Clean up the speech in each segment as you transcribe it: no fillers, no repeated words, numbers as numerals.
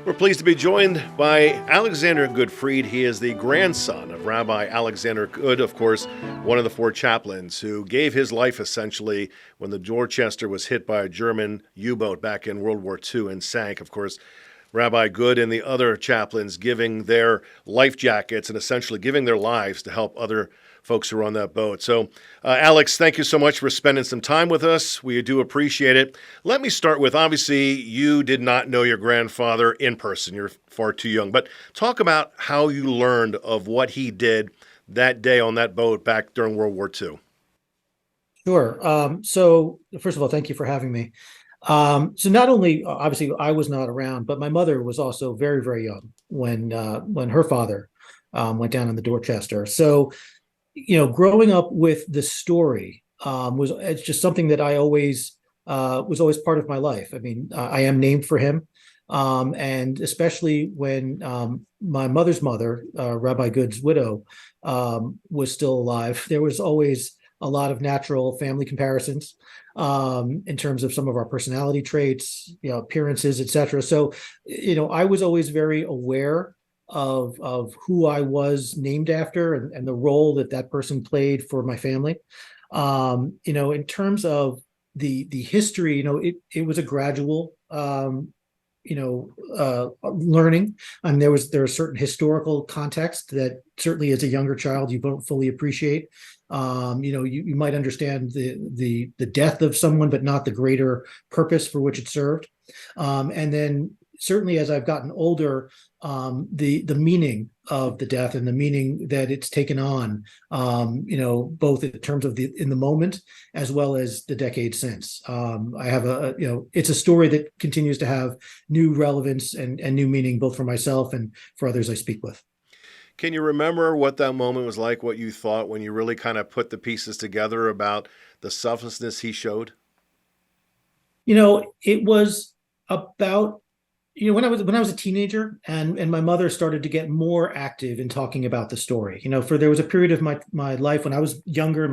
We're pleased to be joined by Alexander Goodfried. He is the grandson of Rabbi Alexander Goode, of course, one of the four chaplains who gave his life essentially when the Dorchester was hit by a German U-boat back in World War II and sank. Of course, Rabbi Goode and the other chaplains giving their life jackets and essentially giving their lives to help other folks who are on that boat. So, Alex, thank you so much for spending some time with us. We do appreciate it. Let me start with, obviously, you did not know your grandfather in person. You're far too young. But talk about how you learned of what he did that day on that boat back during World War II. Sure. So first of all, thank you for having me. So not only obviously I was not around, but my mother was also very, very young when her father went down in the Dorchester. So, growing up with the story it's just something that I always was always part of my life. I mean, I am named for him. And especially when my mother's mother, Rabbi Goode's widow, was still alive, there was always a lot of natural family comparisons in terms of some of our personality traits, appearances, etc. So, I was always very aware of who I was named after and the role that person played for my family. In terms of the history, it was a gradual learning. And there are certain historical context that certainly as a younger child you don't fully appreciate. You might understand the death of someone, but not the greater purpose for which it served. And then certainly as I've gotten older, the meaning of the death and the meaning that it's taken on, both in terms of in the moment as well as the decades since. I have it's a story that continues to have new relevance and new meaning, both for myself and for others I speak with. Can you remember what that moment was like, what you thought when you really kind of put the pieces together about the selflessness he showed? It was about when I was a teenager and my mother started to get more active in talking about the story. There was a period of my life when I was younger,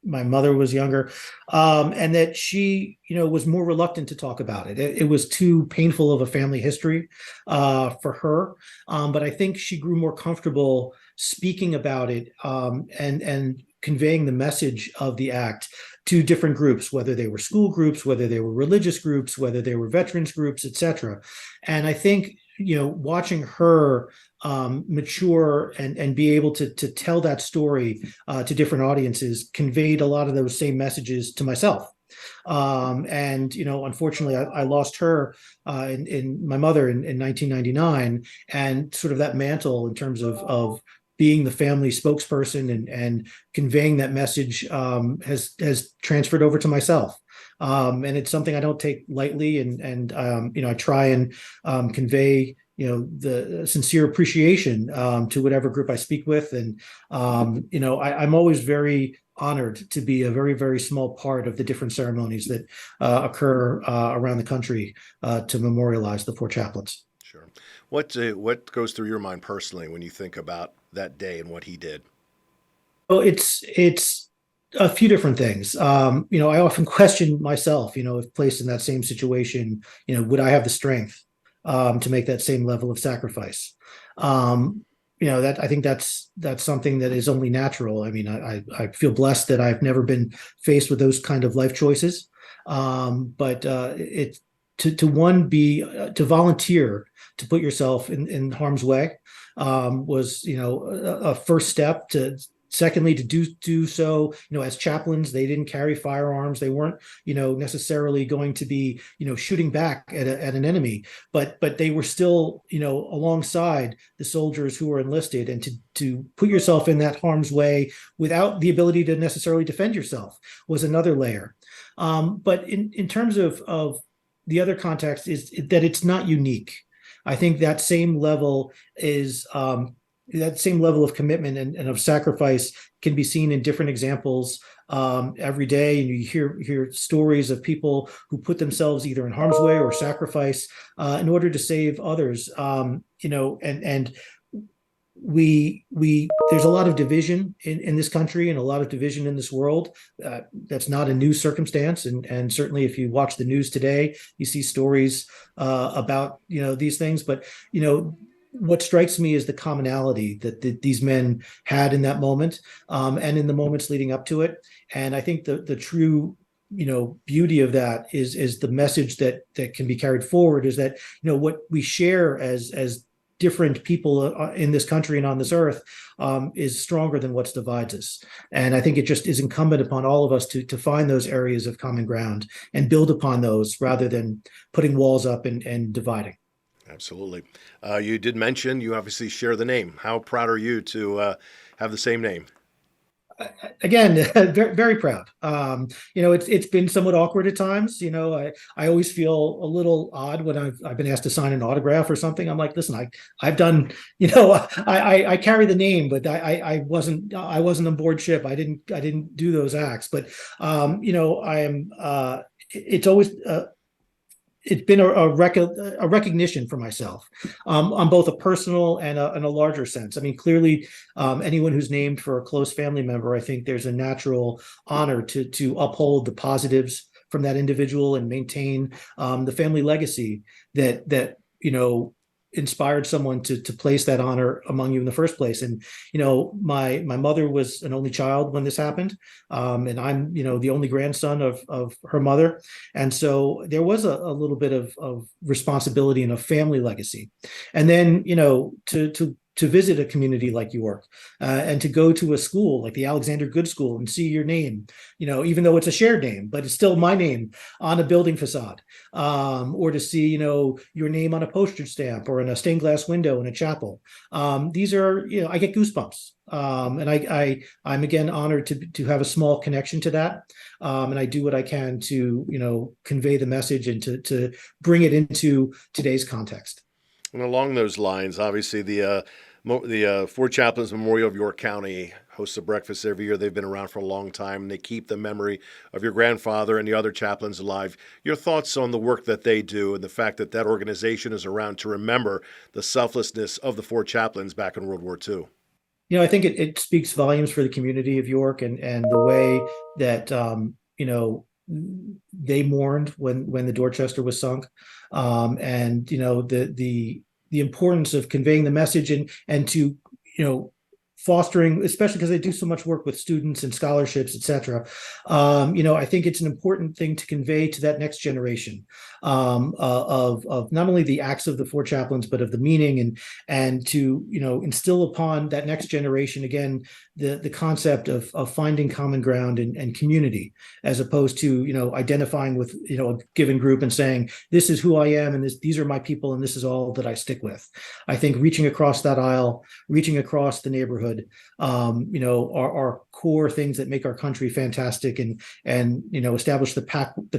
my mother was younger, and that she was more reluctant to talk about it. It was too painful of a family history for her, but I think she grew more comfortable speaking about it and conveying the message of the act to different groups, whether they were school groups, whether they were religious groups, whether they were veterans groups, etc. And I think, watching her mature and be able to tell that story to different audiences conveyed a lot of those same messages to myself. Unfortunately, I lost her in my mother in 1999, and sort of that mantle in terms of being the family spokesperson and conveying that message has transferred over to myself. And it's something I don't take lightly. And I try and convey, the sincere appreciation to whatever group I speak with. And, I'm always very honored to be a very, very small part of the different ceremonies that occur around the country to memorialize the Four Chaplains. Sure. What goes through your mind personally when you think about that day and what he did? Well, it's a few different things. I often question myself, if placed in that same situation, would I have the strength to make that same level of sacrifice? That I think that's something that is only natural. I mean, I feel blessed that I've never been faced with those kind of life choices. But it's to volunteer to put yourself in harm's way was a first step. To secondly, to do so as chaplains, they didn't carry firearms, they weren't necessarily going to be shooting back at an enemy, but they were still alongside the soldiers who were enlisted, and to put yourself in that harm's way without the ability to necessarily defend yourself was another layer. But in terms of the other context is that it's not unique. I think that same level of commitment and of sacrifice can be seen in different examples every day. And you hear stories of people who put themselves either in harm's way or sacrifice in order to save others. And we there's a lot of division in this country and a lot of division in this world. That's not a new circumstance, and certainly if you watch the news today, you see stories about these things. But what strikes me is the commonality that these men had in that moment, and in the moments leading up to it. And I think the true beauty of that is the message that can be carried forward is that what we share as different people in this country and on this earth is stronger than what divides us. And I think it just is incumbent upon all of us to find those areas of common ground and build upon those rather than putting walls up and dividing. Absolutely. You did mention you obviously share the name. How proud are you to have the same name? Again, very, very proud. It's been somewhat awkward at times. I always feel a little odd when I've been asked to sign an autograph or something. I'm like, listen, I've done, I carry the name, but I wasn't on board ship. I didn't do those acts. But I am. It's always. It's been a recognition for myself on both a personal and a larger sense. I mean, clearly, anyone who's named for a close family member, I think there's a natural honor to uphold the positives from that individual and maintain the family legacy that inspired someone to place that honor among you in the first place. And my mother was an only child when this happened, and I'm the only grandson of her mother, and so there was a little bit of responsibility and a family legacy. And then to visit a community like York, and to go to a school like the Alexander Goode School and see your name, even though it's a shared name, but it's still my name on a building facade, or to see, your name on a postage stamp or in a stained glass window in a chapel. These are, I get goosebumps. And I'm again honored to have a small connection to that. And I do what I can to, convey the message and to bring it into today's context. And along those lines, obviously the Four Chaplains Memorial of York County hosts a breakfast every year. They've been around for a long time, and they keep the memory of your grandfather and the other chaplains alive. Your thoughts on the work that they do and the fact that that organization is around to remember the selflessness of the Four Chaplains back in World War II? I think it speaks volumes for the community of York and the way that, they mourned when the Dorchester was sunk. And, the importance of conveying the message and to, fostering, especially because they do so much work with students and scholarships, et cetera. I think it's an important thing to convey to that next generation, of not only the acts of the Four Chaplains, but of the meaning and to, instill upon that next generation, again, the concept of finding common ground and community, as opposed to, identifying with, a given group and saying, this is who I am, and these are my people, and this is all that I stick with. I think reaching across that aisle, reaching across the neighborhood, are core things that make our country fantastic and establish the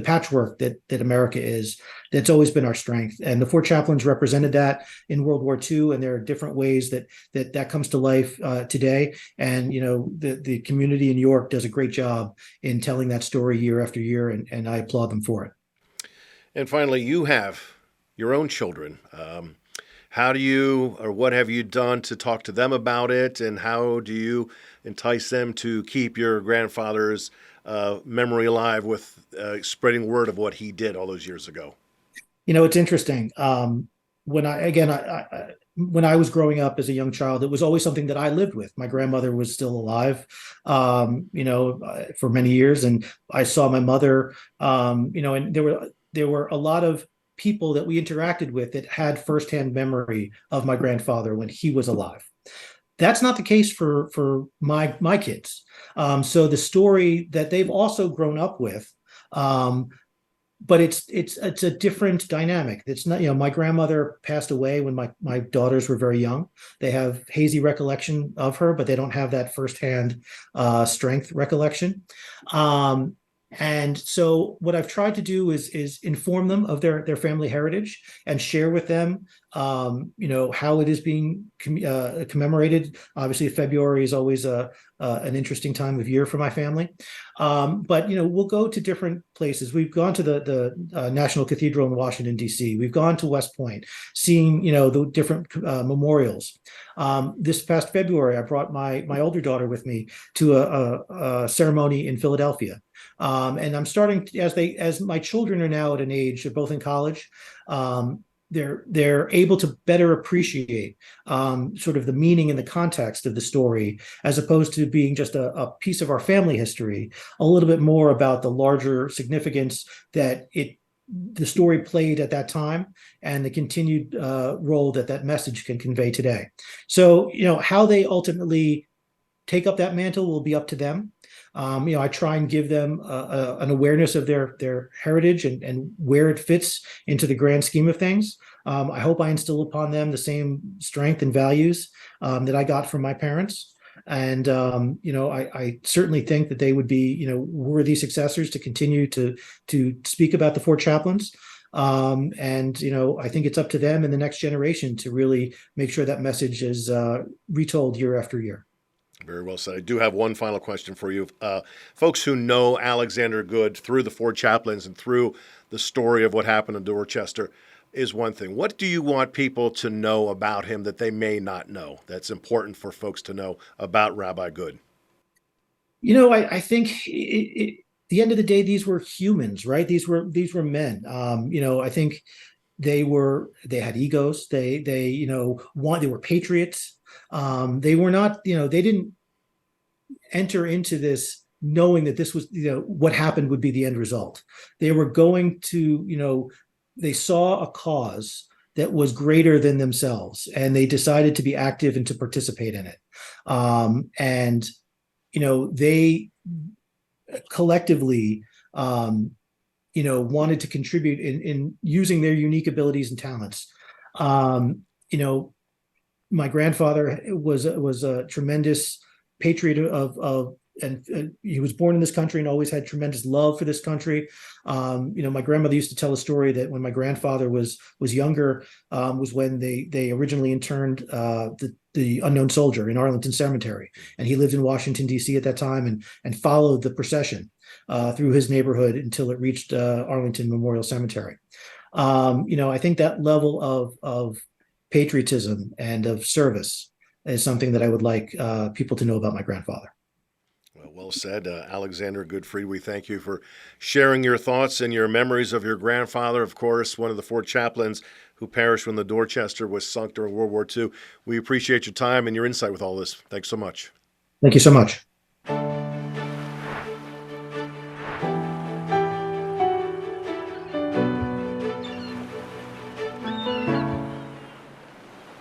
patchwork that America is. That's always been our strength. And the Four Chaplains represented that in World War II, and there are different ways that comes to life today. And the community in York does a great job in telling that story year after year, and I applaud them for it. And finally, you have your own children. How do you, or what have you done to talk to them about it, and how do you entice them to keep your grandfather's memory alive with spreading word of what he did all those years ago? It's interesting. When when I was growing up as a young child, it was always something that I lived with. My grandmother was still alive, for many years, and I saw my mother, and there were a lot of people that we interacted with that had firsthand memory of my grandfather when he was alive. That's not the case for my kids. So the story that they've also grown up with, but it's a different dynamic. It's not, my grandmother passed away when my daughters were very young. They have hazy recollection of her, but they don't have that firsthand strength recollection. And so what I've tried to do is inform them of their family heritage and share with them, how it is being commemorated. Obviously, February is always an interesting time of year for my family. But we'll go to different places. We've gone to the National Cathedral in Washington, D.C. We've gone to West Point, seeing the different memorials. This past February, I brought my older daughter with me to a ceremony in Philadelphia. And I'm starting as my children are now at an age, they're both in college. They're able to better appreciate sort of the meaning and the context of the story, as opposed to being just a piece of our family history, a little bit more about the larger significance that the story played at that time and the continued role that message can convey today. So, how they ultimately take up that mantle will be up to them. I try and give them an awareness of their heritage and where it fits into the grand scheme of things. I hope I instill upon them the same strength and values that I got from my parents. And I certainly think that they would be worthy successors to continue to speak about the Four Chaplains. And I think it's up to them and the next generation to really make sure that message is retold year after year. Very well said. I do have one final question for you. Folks who know Alexander Goode through the Four Chaplains and through the story of what happened in Dorchester is one thing. What do you want people to know about him that they may not know that's important for folks to know about Rabbi Goode? I think the end of the day, these were humans, right? These were men. I think they had egos. They were patriots. They were not, they didn't enter into this knowing that this was, what happened would be the end result. They were going to, they saw a cause that was greater than themselves, and they decided to be active and to participate in it. And they collectively, wanted to contribute in using their unique abilities and talents. My grandfather was a tremendous patriot and he was born in this country and always had tremendous love for this country. My grandmother used to tell a story that when my grandfather was younger, was when they originally interned the unknown soldier in Arlington Cemetery, and he lived in Washington D.C. at that time and followed the procession through his neighborhood until it reached Arlington Memorial Cemetery. I think that level of patriotism and of service is something that I would like people to know about my grandfather. Well said. Alexander Goode, we thank you for sharing your thoughts and your memories of your grandfather, of course, one of the Four Chaplains who perished when the Dorchester was sunk during World War II. We appreciate your time and your insight with all this. Thanks so much. Thank you so much.